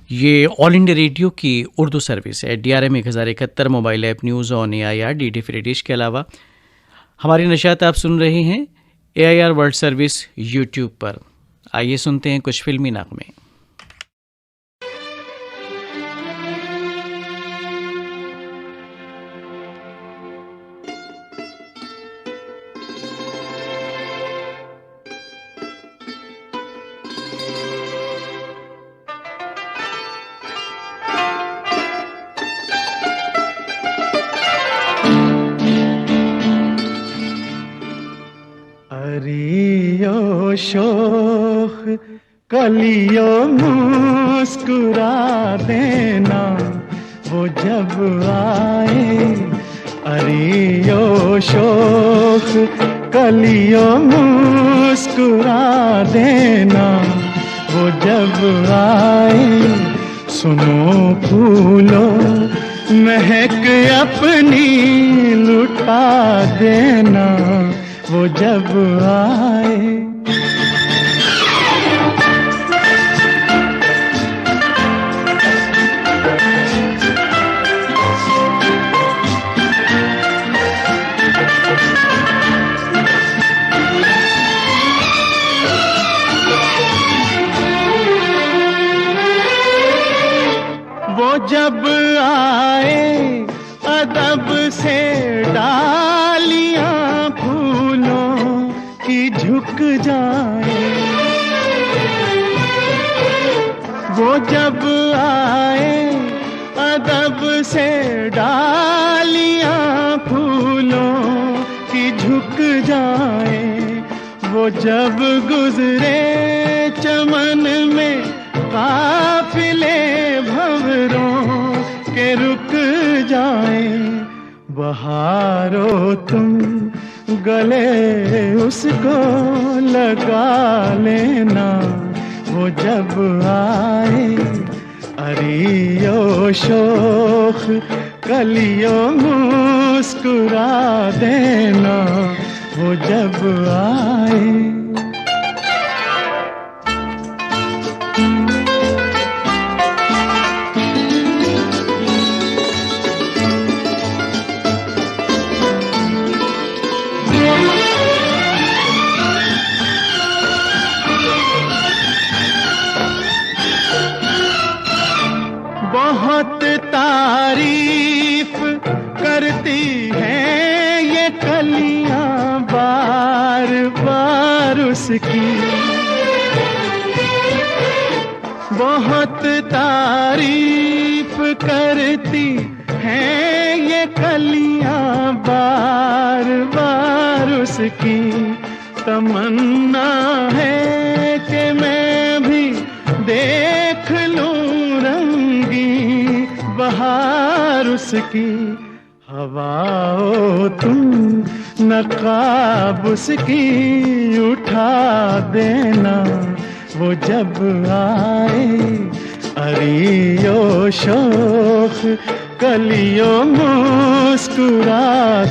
ये all India radio की Urdu service है। DRM 1071 mobile app news on AIR DD free dish के अलावा हमारी नशात आप सुन रहे हैं AIR वर्ल्ड सर्विस यूट्यूब पर। आइए सुनते हैं कुछ फिल्मी नगमे। अरियो शोख कलियों मुस्कुरा देना वो जब आए। अरियो शोख कलियों मुस्कुरा देना वो जब आए। सुनो फूलों महक अपनी लुटा देना वो जब आए। वो जब आए अदब से डालियां फूलों की झुक जाए। वो जब आए अदब से डालियां फूलों की झुक जाए। वो जब गुजरे चमन में काफिले भंवरों के रुक जाए। बहारो तुम गले उसको लगा लेना वो जब आए। अरियो शोख कलियों मुस्कुरा देना वो जब आए। बहुत तारीफ करती हैं ये कलियां बार बार उसकी। बहुत तारीफ करती हैं ये कलियां बार बार उसकी। तमन्ना है कि मैं भी देख लूं रंगी बहार उसकी। हवाओ तुम नकाब उसकी उठा देना वो जब आए। अरियो शोख कलियों मुस्कुरा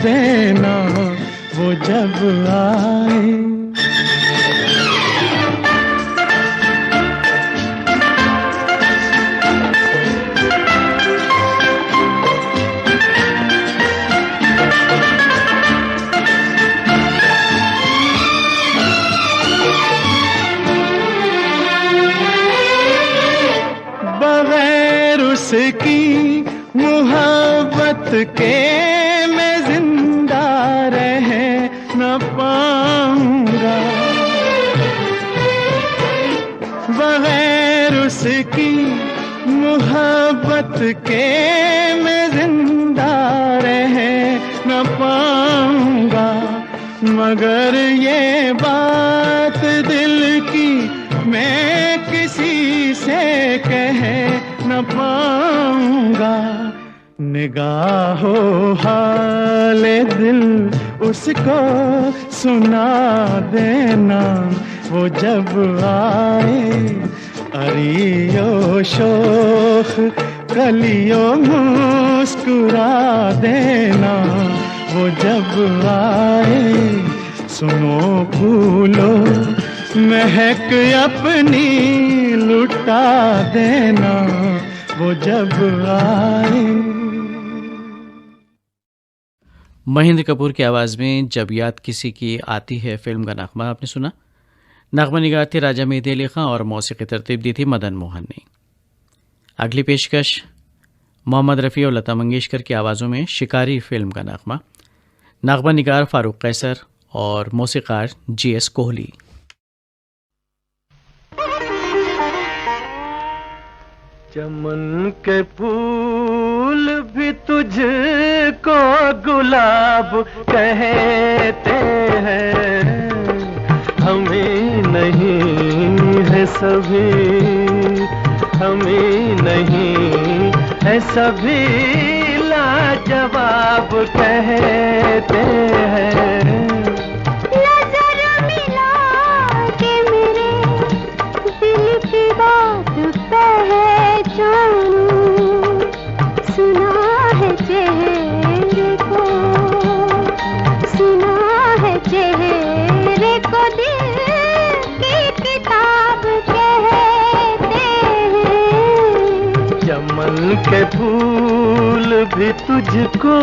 देना वो जब आए। बगैर उसकी मोहब्बत के मैं जिंदा रह न पाऊंगा। बगैर उसकी मोहब्बत के मैं जिंदा रह न पाऊंगा। मगर ये बात दिल की मैं किसी से कह न पाऊंगा। निगाहों हाले दिल उसको सुना देना वो जब आए। अरियो शोख कलियों मुस्कुरा देना वो जब आए। सुनो फूलों महक अपनी लुटा देना वो जब आए। महेंद्र कपूर की आवाज़ में जब याद किसी की आती है फिल्म का नगमा आपने सुना। नगमा निगार थे राजा मेहदी अली खां और मौसीकी तरतीब दी थी मदन मोहन ने। अगली पेशकश मोहम्मद रफ़ी और लता मंगेशकर की आवाज़ों में शिकारी फिल्म का नगमा। नगमा निगार फारूक कैसर और मौसीकार GS कोहली। चमन के फूल भी तुझको गुलाब कहते हैं, हमें नहीं है सभी, हमें नहीं है सभी लाजवाब कहते हैं। नजर मिला के मेरे दिल की बात पहचानूं, सुना है चेहरे को, सुना है चेहरे को दिल की किताब कहते हैं। चमन के फूल भी तुझको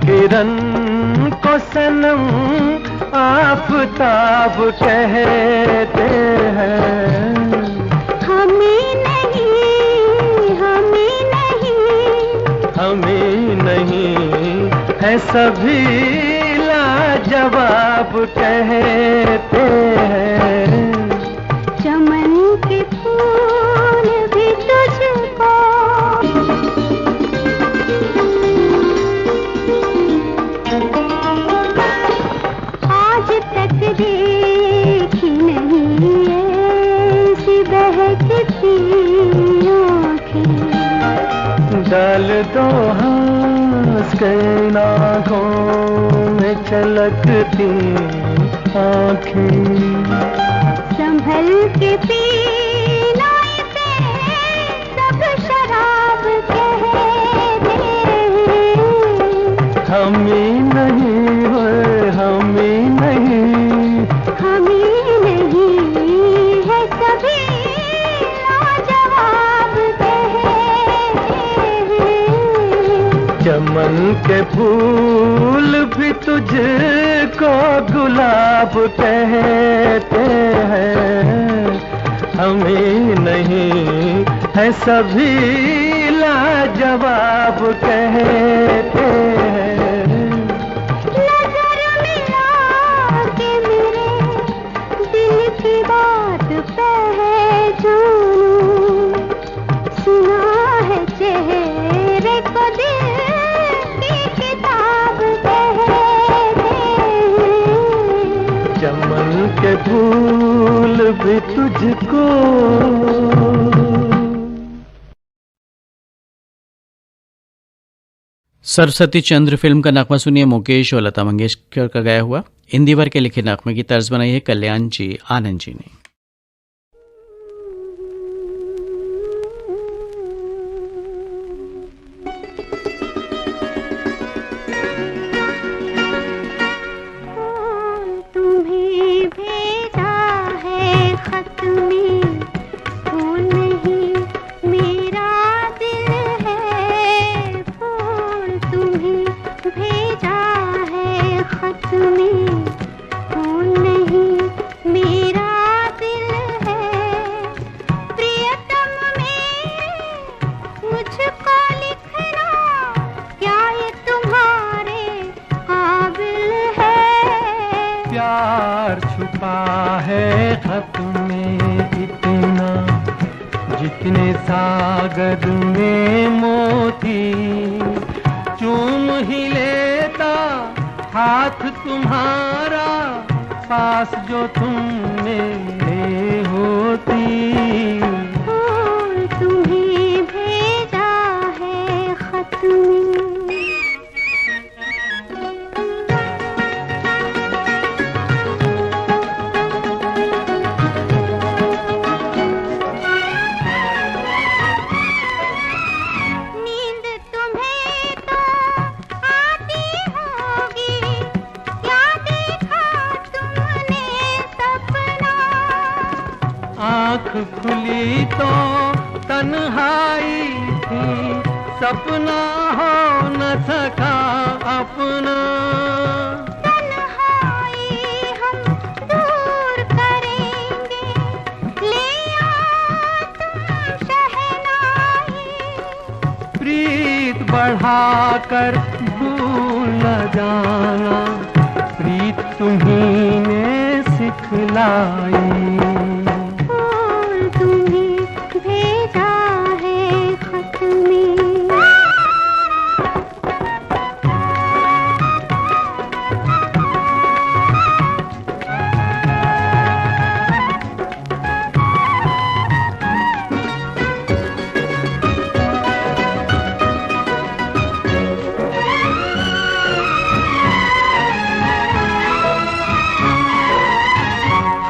किरण को सनम आफताब कहते हैं। हमें नहीं, हमें नहीं, हमें नहीं है सभी लाजवाब कहते हैं। चमन के फूल भी तुझको आज तक देखी नहीं ऐसी बहकती आँखें। डाल दो हंस के आँखों में छलकती आँखें। संभल के पीना इसे सब शराब कहते हैं। हमें नहीं है, हमें नहीं, हमें नहीं है कभी लाजवाब कहते हैं। चमन के फूल भी तुझको गुलाब कहते हैं। हमें नहीं है सभी लाजवाब कहते हैं। नजर मिला के मेरे दिल की बात पहचानूं, सुना है चेहरे को दिल की किताब कहते हैं। चमन के फूल भी तुझको सरस्वती चंद्र फिल्म का नगमा सुनिए मुकेश और लता मंगेशकर का गाया हुआ। इंदिवर के लिखे नगमे की तर्ज बनाई है कल्याण जी आनंद जी ने। तुम्हें भेजा है खत में, फूल नहीं मेरा दिल है। फूल तुम्हें भेजा है खत में, फूल नहीं मेरा दिल है। प्रियतम में मुझको लिखना, क्या ये तुम्हारे काबिल है? प्यार छुपा है खत में इतना, जितने सागर में मोती। चूम ही लेता हाथ तुम्हारा, पास जो तुम मेरे होती। फूल तुम्हें भेजा है खत में। नींद तुम्हें तो आती होगी, क्या देखा तुमने सपना। आँख खुली तो तन्हाई थी, सपना हो न सका अपना। तन्हाई हम दूर करेंगे, ले आओ तुम शहनाई। प्रीत बढ़ाकर भूल न जाना, प्रीत तुम्हीं ने सिखलाई। फूल तुम्हें भेजा है खत में।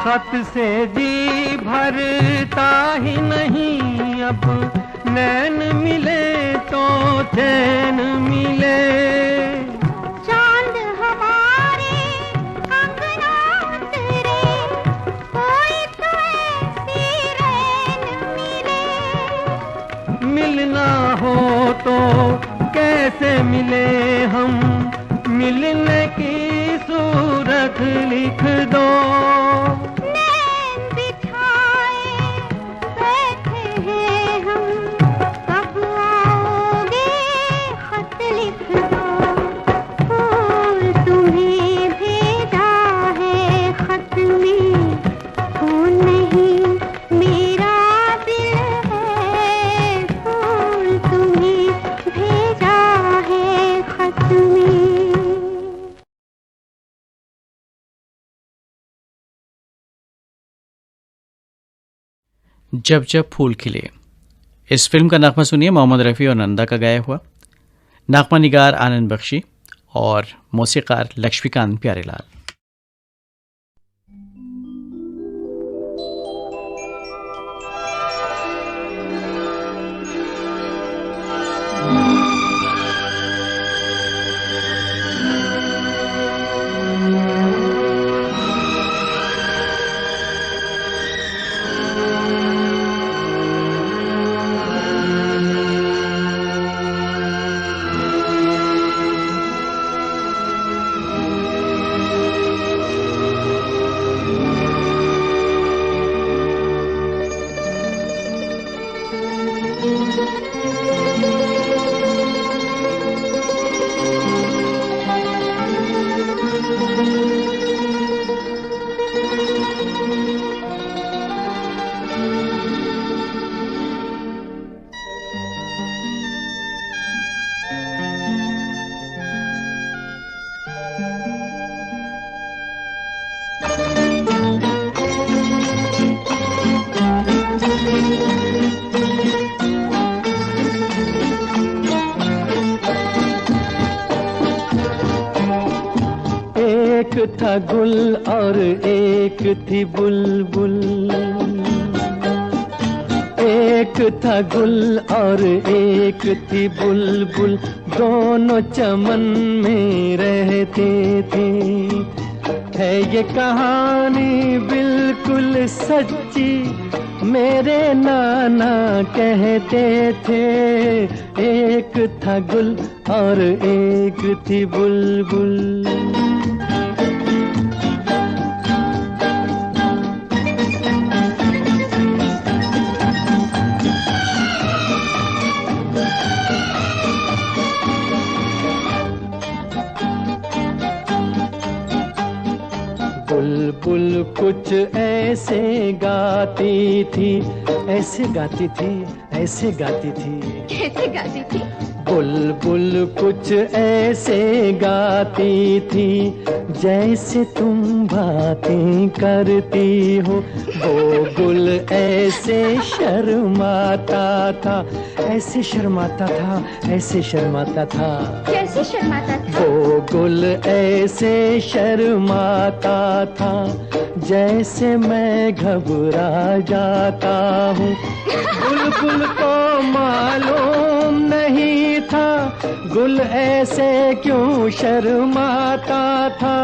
खत से जी भरता ही नहीं, अब नैन मिले तो चैन मिले। चांद हमारे अंगना उतरे, कोई तो ऐसी रैन मिले। मिलना हो तो कैसे मिले हम, मिलने की सूरत लिख दो। नैन बिछाए बैठे हैं हम, कब आओगे खत लिख दो। फूल तुम्हें भेजा है खत में। फूल नहीं मेरा दिल है, फूल तुम्हें भेजा है खत में। जब जब फूल खिले, इस फिल्म का नगमा सुनिए मोहम्मद रफ़ी और नंदा का गाया हुआ। नगमा निगार आनंद बख्शी और मौसीकार लक्ष्मीकांत प्यारेलाल। एक था गुल और एक थी बुलबुल, एक था गुल और एक थी बुलबुल, दोनों चमन में रहते थे। है ये कहानी बिल्कुल सच्ची, मेरे नाना कहते थे। एक था गुल और एक थी बुलबुल। बुलबुल कुछ ऐसे गाती थी, ऐसे गाती थी, ऐसे गाती थी। कैसे गाती थी? बुलबुल कुछ ऐसे गाती थी जैसे तुम बातें करती हो। वो गुल ऐसे शर्माता था, ऐसे शर्माता था, ऐसे शर्माता था। कैसे शर्माता था? वो गुल ऐसे शर्माता था जैसे मैं घबरा जाता हूँ। बुलबुल को मालूम नहीं था गुल ऐसे क्यों शर्माता था।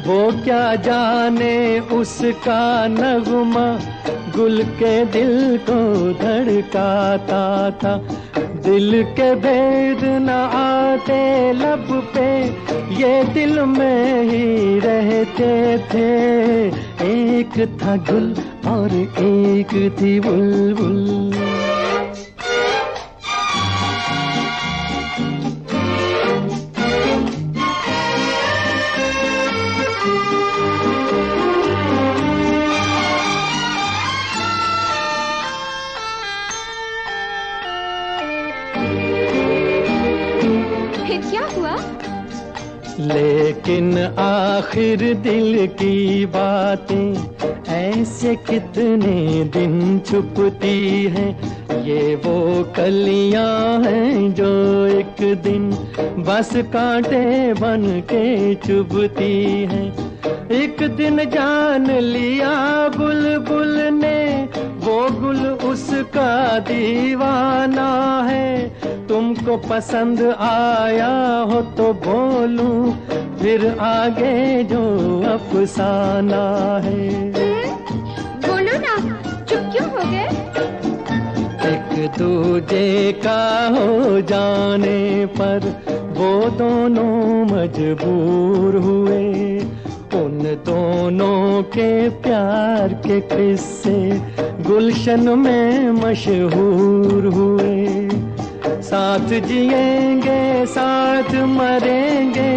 वो क्या जाने उसका नगमा गुल के दिल को धड़काता था। दिल के भेद न आते लब पे, ये दिल में ही रहते थे। एक था गुल और एक थी बुलबुल। फिर क्या हुआ? लेकिन आखिर दिल की बातें ऐसे कितने दिन छुपती हैं। ये वो कलियां हैं जो एक दिन बस कांटे बन के चुभती हैं। एक दिन जान लिया बुलबुल ने वो गुल उसका दीवाना है। तुमको पसंद आया हो तो बोलूं फिर आगे जो अफसाना है। बोलो ना, चुप क्यों हो गए? एक दूजे का हो जाने पर वो दोनों मजबूर हुए। उन दोनों के प्यार के किस्से गुलशन में मशहूर हुए। साथ जिएंगे साथ मरेंगे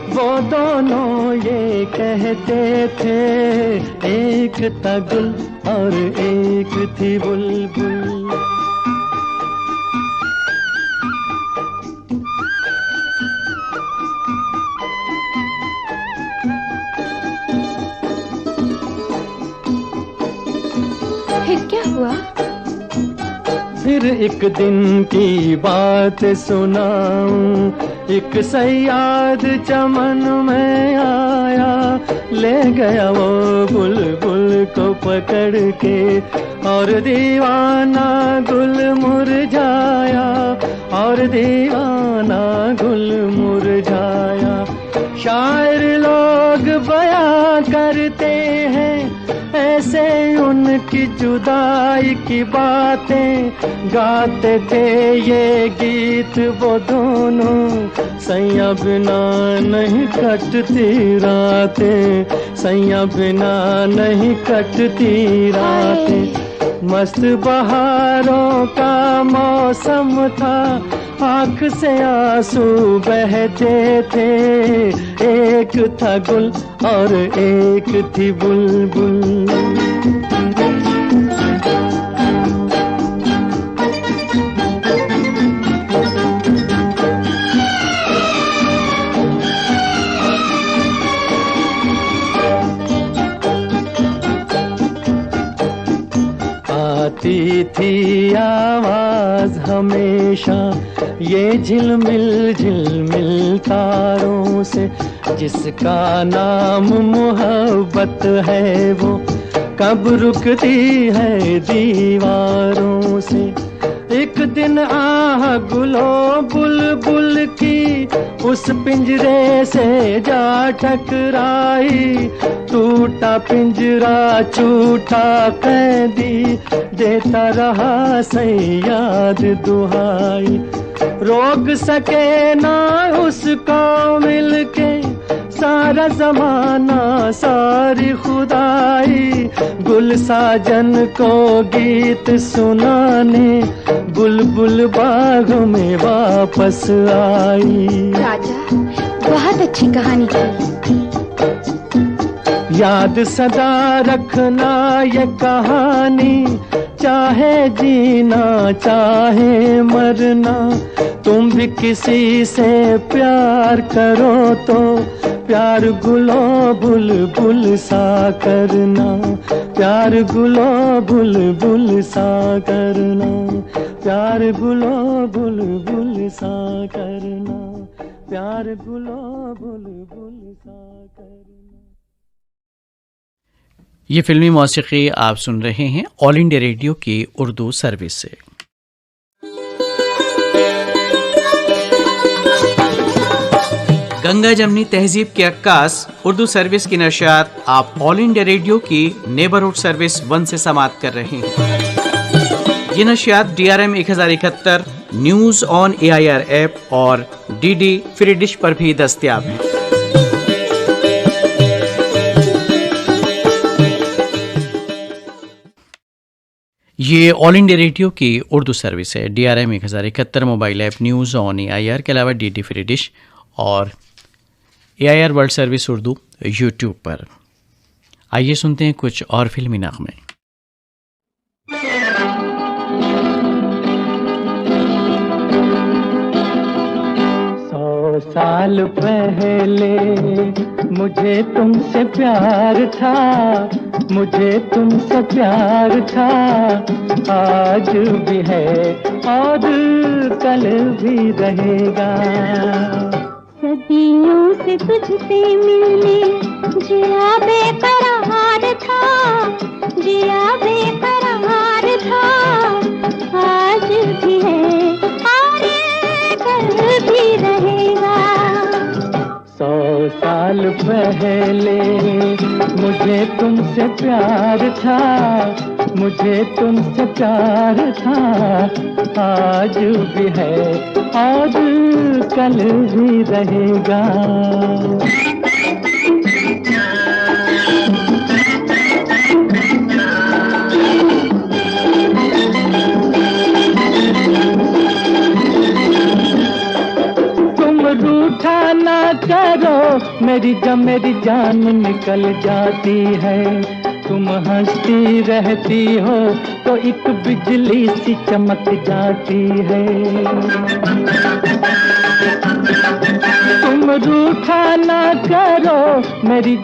वो दोनों ये कहते थे। एक था गुल और एक थी बुलबुल। फिर क्या हुआ? फिर एक दिन की बात सुनाऊं। एक सयाद चमन में आया, ले गया वो बुलबुल को पकड़ के। और दीवाना गुल मुरझाया, और दीवाना गुल मुरझाया। शायर लोग बयां करते हैं ऐसे उनकी जुदाई की बातें। गाते थे ये गीत वो दोनों, सैया बिना नहीं कटती रातें, सैया बिना नहीं कटती रातें। मस्त बहारों का मौसम था, आँख से आंसू बहते थे। एक था गुल और एक थी बुलबुल। आती थी आवाज हमेशा ये झिलमिल झिलमिल तारों से। जिसका नाम मोहब्बत है वो कब रुकती है दीवारों से। एक दिन आह गुलो बुलबुल की उस पिंजरे से जा टकराई। टूटा पिंजरा छूटा कैदी, देता रहा सयाद दुहाई। रोक सके ना उसको मिलके सारा जमाना सारी खुदाई। गुल साजन को गीत सुनाने बुलबुल बाग में वापस आई। राजा, बहुत अच्छी कहानी थी। याद सदा रखना ये कहानी, चाहे जीना चाहे मरना। तुम भी किसी से प्यार करो तो प्यार गुलो बुलबुल सा करना, प्यार गुलो बुलबुल सा करना, प्यार गुलो बुलबुल सा करना, प्यार गुलो बुलबुल सा करना। ये फिल्मी मौसीकी आप सुन रहे हैं ऑल इंडिया रेडियो की उर्दू सर्विस से। गंगा जमनी तहजीब के अक्कास उर्दू सर्विस की नशियात आप ऑल इंडिया रेडियो की नेबरहुड सर्विस 1 से समाप्त कर रहे हैं। ये नशियात DRM 1071 news on AIR app और DD फ्री डिश पर भी दस्तयाब हैं। ये ऑल इंडिया रेडियो की उर्दू सर्विस है। DRM 1071 mobile app, news on AIR के अलावा DD फ्री डिश और AIR world service Urdu YouTube पर। आइए सुनते हैं कुछ और फिल्मी नग़मे। 100 साल पहले मुझे तुमसे प्यार था, मुझे तुमसे प्यार था, आज भी है और कल भी रहेगा। सदियों से तुझसे मिलने जिया बेकरार था, जिया बेकरार था, आज भी है और कल भी रहेगा। 100 साल पहले मुझे तुमसे प्यार था, मुझे तुमसे प्यार था, आज भी है और कल भी रहेगा। तुम रूठा ना करो, मेरी जान निकल जाती है। तुम हंसती रहती हो तो एक बिजली सी चमक जाती है। तुम रूठा ना करो, मेरी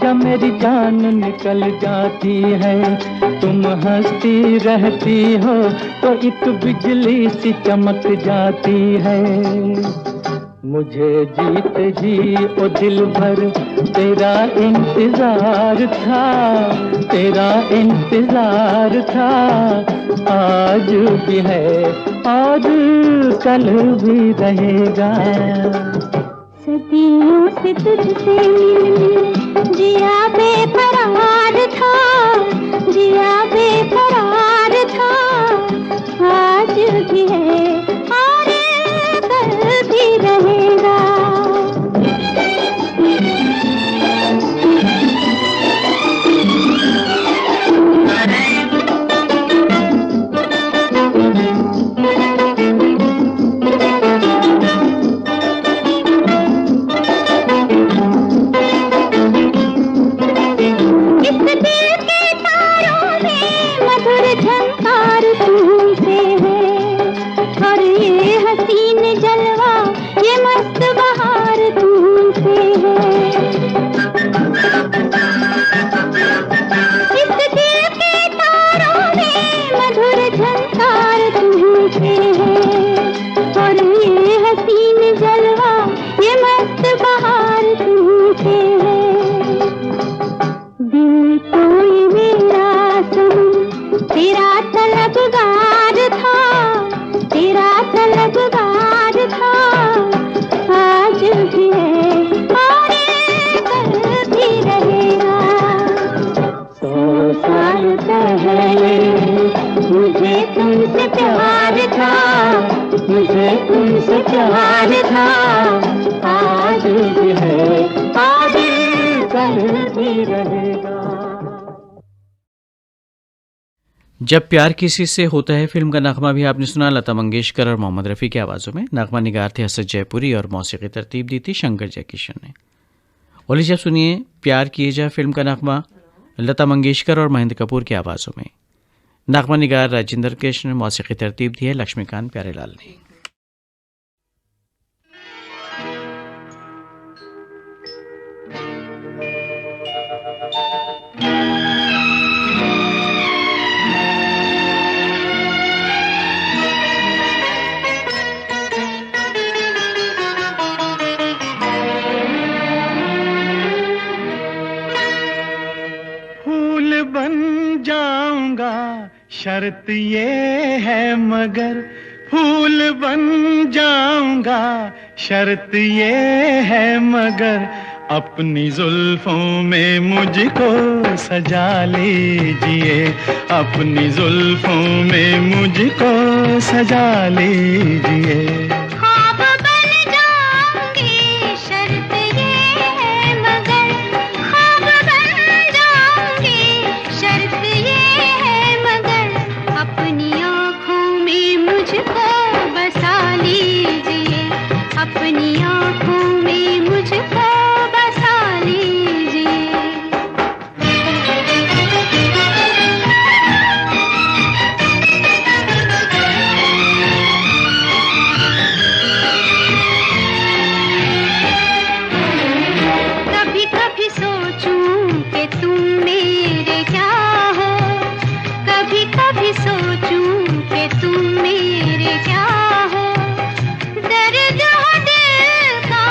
जान निकल जाती है। तुम हंसती रहती हो तो एक बिजली सी चमक जाती है। मुझे जीते जी ओ दिल भर तेरा इंतजार था, तेरा इंतजार था, आज भी है और कल भी रहेगा। सदियों से तुझसे मिलने जिया बेकरार था, जिया बेकरार था, आज भी है और कल भी रहेगा। मुझे तुमसे प्यार था, आज भी है आज कल भी रहेगा। जब प्यार किसी से होता है फिल्म का नगमा भी आपने सुना, लता मंगेशकर और मोहम्मद रफ़ी की आवाज़ों में। नगमा निगार थे हसरत जयपुरी और मौसीकी तरतीब दी थी शंकर जयकिशन ने। और जब सुनिए प्यार किए जा फिल्म का नगमा लता मंगेशकर और महेंद्र कपूर की आवाज़ों में। नगमा निगार राजेंद्र कृष्ण, मौसीकी तरतीब दी है लक्ष्मीकांत प्यारेलाल ने। जाऊंगा शर्त ये है मगर फूल बन जाऊंगा शर्त ये है मगर अपनी जुल्फों में मुझको सजा लीजिए अपनी जुल्फों में मुझको सजा लीजिए ख्वाब बन जाऊंगी शर्त ये है मगर ख्वाब बन जाऊंगी शर्त ये है मगर अपनी आँखों में मुझको बसा लीजिए अपनी आँखों में मुझको बसा लीजिए कभी कभी सोचूं कि तुम मेरे क्या हो कभी कभी सोचूं कि तुम मेरे क्या हो दर्द हो दिल का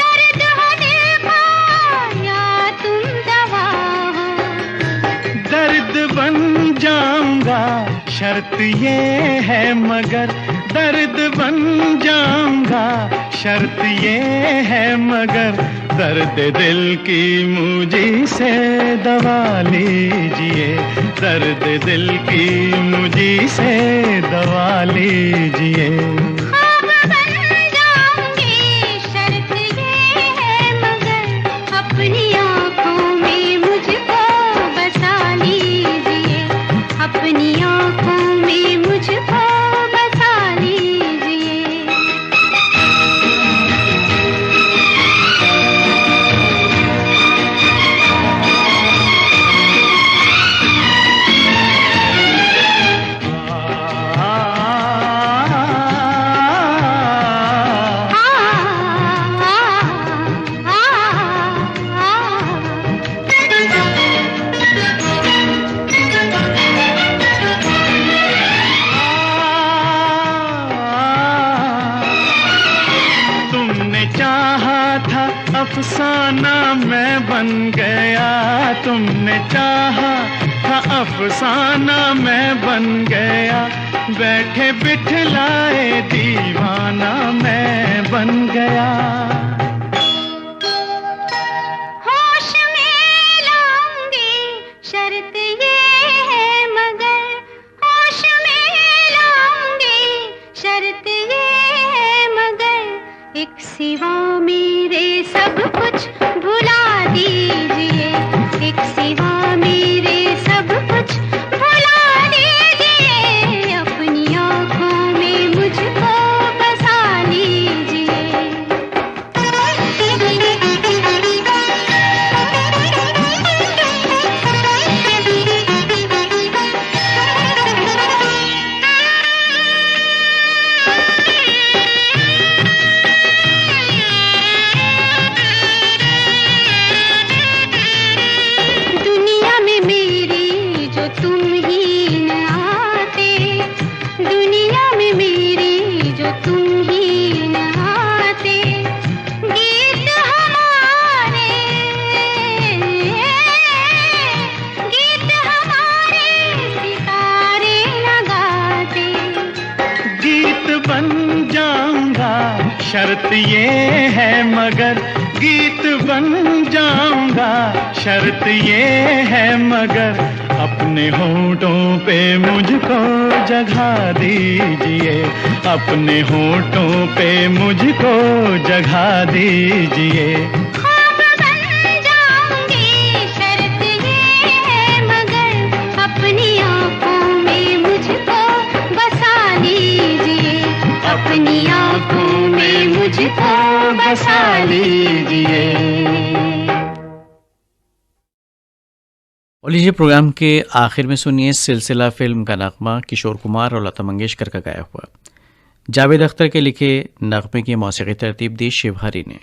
दर्द हो दिल का या तुम दवा हो दर्द बन जाऊंगा शर्त ये है मगर दर्द बन जाऊंगा शर्त ये है मगर दर्द दिल की मुझी से दवा लीजिए दर्द दिल की मुझी से दवा लीजिए ख्वाब बन जाऊंगी शर्त ये है मगर अपनी आँखों में मुझको बसा लीजिए अपनी आँखों में मुझको बसा लीजिए तुमने चाहा था अफसाना मैं बन गया तुमने चाहा था अफसाना मैं बन गया बैठे बिठलाए दीवाना मैं बन गया होश में लाऊंगी शर्त ये है मगर होश में लाऊंगी शर्त ये है मगर एक सिवा मेरे सब कुछ भुला दीजिए एक सिवा मेरे सब कुछ भुला दीजिए अपनी आँखों में मुझको बसा लीजिए दुनिया में मेरी जो तुम ही न आते दुनिया में मेरी जो तुम ही न आते गीत हमारे सितारे न गाते गीत बन जाऊंगा शर्त ये है मगर गीत बन जाऊंगा शर्त ये है मगर अपने होठों पे मुझको जगह दीजिए अपने होठों पे मुझको जगह दीजिए ख्वाब बन जाऊंगी शर्त ये है मगर अपनी आँखों में मुझको बसा लीजिए अपनी आँखों में मुझको बसा लीजिए और लीजिए प्रोग्राम के आखिर में सुनिए सिलसिला फिल्म का नगमा किशोर कुमार और लता मंगेशकर का गाया हुआ जावेद अख्तर के लिखे नगमे की मौसीकी तरतीब दी शिवहरी ने।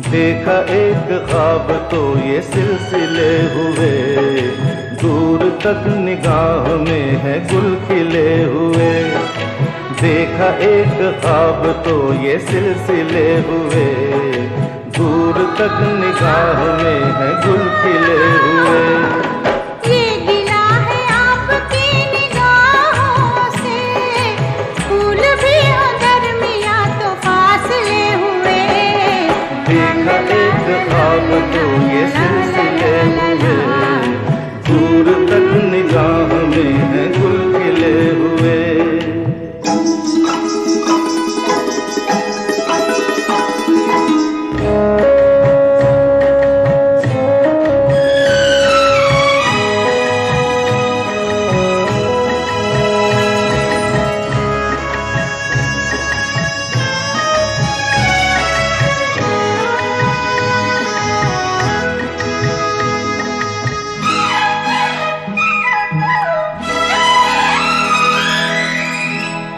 देखा एक ख्वाब तो ये सिलसिले हुए, दूर तक निगाह में है गुल खिले हुए। देखा एक ख्वाब तो ये सिलसिले हुए, दूर तक निगाह में है गुल खिले हुए। ये गिला है आपकी निगाहों से, फूल भी हो दरमिया तो फासले हुए। देखा एक ख्वाब तो ये सिलसिले हुए, दूर तक निगाह में है गुल खिले हुए।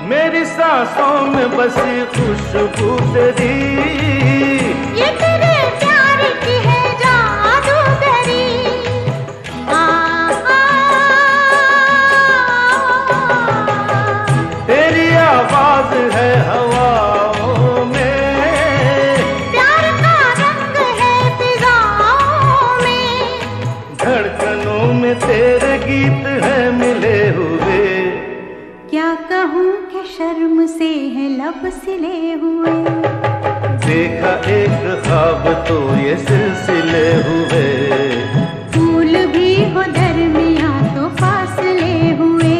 मेरी सांसों में बसी खुशबू तेरी, ये तेरे प्यार की है जादूगरी। आ, आ, तेरी आवाज है हवाओं में, प्यार का रंग है फिजाओं में। धड़कनों में तेरे गीत है मिले हुए। क्या कहूँ कि शर्म से है लब सिले हुए। देखा एक ख्वाब तो ये सिलसिले हुए, फूल भी हो दरमिया तो फासले हुए।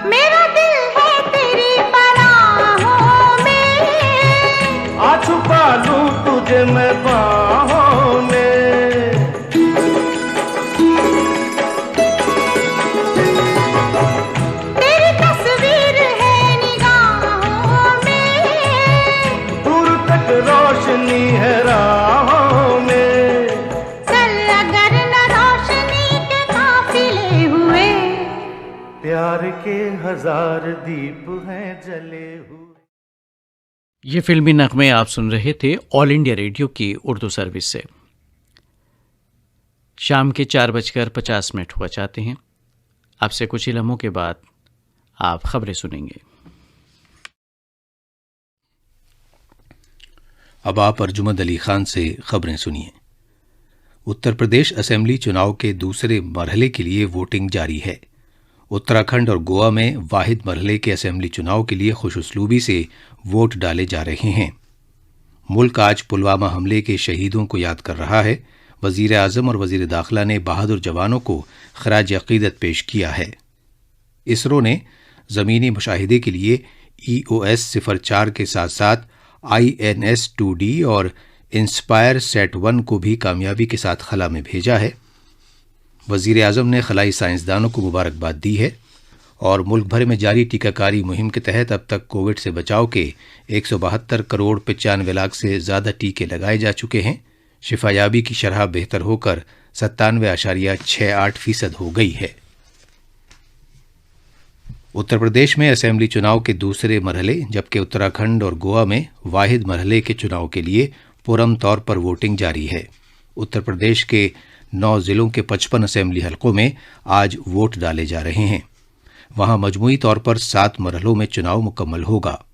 मेरा दिल है तेरी पनाहों में, आ छुपा लूं तुझे मैं बाहों में। तेरी तस्वीर है निगाहों में। दूर तक रोशनी है राहों में। चल अगर न रोशनी के काफिले हुए। प्यार के हजार दीप हैं जले हुए। ये फिल्मी नगमे आप सुन रहे थे ऑल इंडिया रेडियो की उर्दू सर्विस से। शाम के 4:50 हुआ चाहते हैं। आपसे कुछ ही लम्हों के बाद आप खबरें सुनेंगे। अब आप अर्जुमंद अली खान से खबरें सुनिए। उत्तर प्रदेश असेंबली चुनाव के दूसरे मरहले के लिए वोटिंग जारी है। उत्तराखंड और गोवा में वाहिद मरहले के असेंबली चुनाव के लिए खुशउस्लूबी से वोट डाले जा रहे हैं। मुल्क आज पुलवामा हमले के शहीदों को याद कर रहा है। वजीर आजम और वजीर दाखिला ने बहादुर जवानों को खराज अकीदत पेश किया है। इसरो ने ज़मीनी मुशाहिदे के लिए EOS 04 के साथ साथ INS 2D और इंस्पायर सेट 1 को भी कामयाबी के साथ खला में भेजा है। वजीर आजम ने खलाई साइंसदानों को मुबारकबाद दी है और मुल्क भर में जारी टीकाकारी मुहिम के तहत अब तक कोविड से बचाव के 172 करोड़ 95 लाख से ज़्यादा टीके लगाए जा चुके हैं। शिफायाबी की शरह बेहतर होकर 97.68% हो गई है। उत्तर प्रदेश में असेंबली चुनाव के दूसरे मरहले जबकि उत्तराखंड और गोवा में वाहिद मरहले के चुनाव के लिए पुरम तौर पर वोटिंग जारी है। उत्तर प्रदेश के 9 जिलों के 55 असेंबली हलकों में आज वोट डाले जा रहे हैं। वहां मजमूई तौर पर 7 मरहलों में चुनाव मुकम्मल होगा।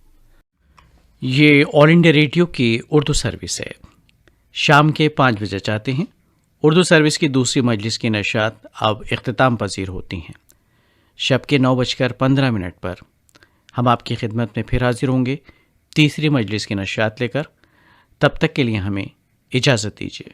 ये ऑल इंडिया रेडियो की उर्दू सर्विस है। शाम के 5 बजे चाहते हैं। उर्दू सर्विस की दूसरी मजलिस की नशात अब इख्तिताम पजीर होती हैं। शब के 9:15 पर हम आपकी खिदमत में फिर हाजिर होंगे तीसरी मजलिस की नशात लेकर। तब तक के लिए हमें इजाज़त दीजिए।